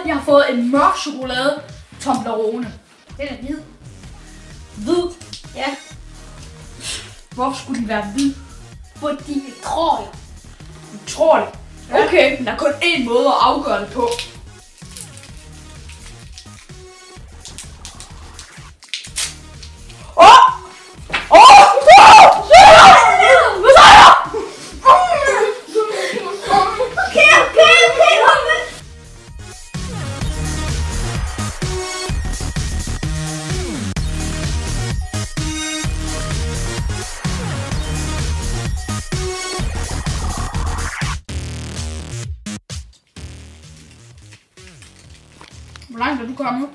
Jeg har fået en mørk chokolade Toblerone. Den er hvid. Hvid? Ja. Hvorfor skulle den være hvid? Fordi jeg tror jeg. Du tror det? Ja. Okay, men der er kun én måde at afgøre det på. Hvor langt er du kommet?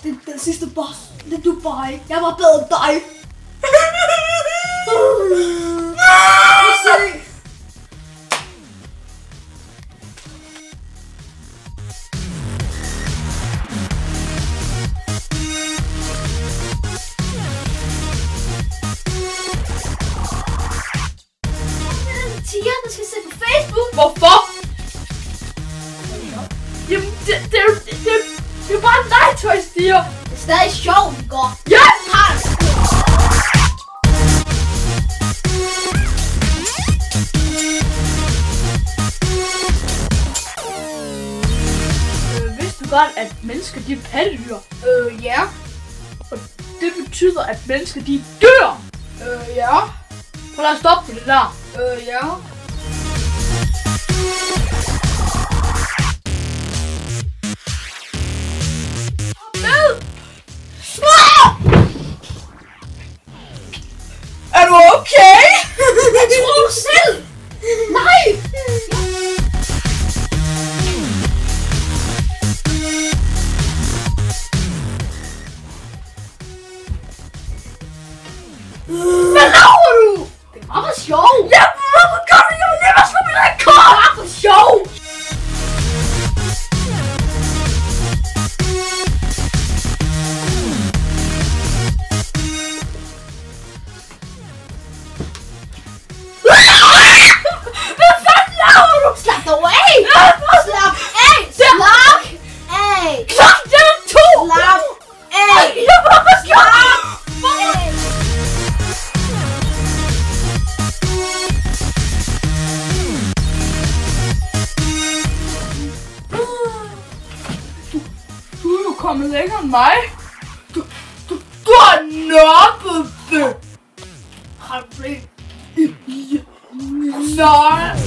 Det er den sidste boss. Det er Dubai. Jeg var bedre end dig. Se. Tia, der skal se på Facebook. Hvorfor? Jamen, det er jo bare en legetøjstiger. Det er stadig sjovt, det går. Ja! Vidste du godt, at mennesker de er pattedyr? Ja. Og det betyder, at mennesker de dør. Ja. Prøv at stoppe det der. Ja. Er du okay? Jeg tror du selv. Nej! Hvad laver du? Det var for sjov. Ja, hvorfor gør du jo never slå min rekord? Det var for sjov. Slap dig af! Slap af! Slap af! Klok, det er 2! Slap af! Jeg var for slap! af! Du er jo kommet længere end mig. Du har nørpet det. Har du problem? Nej.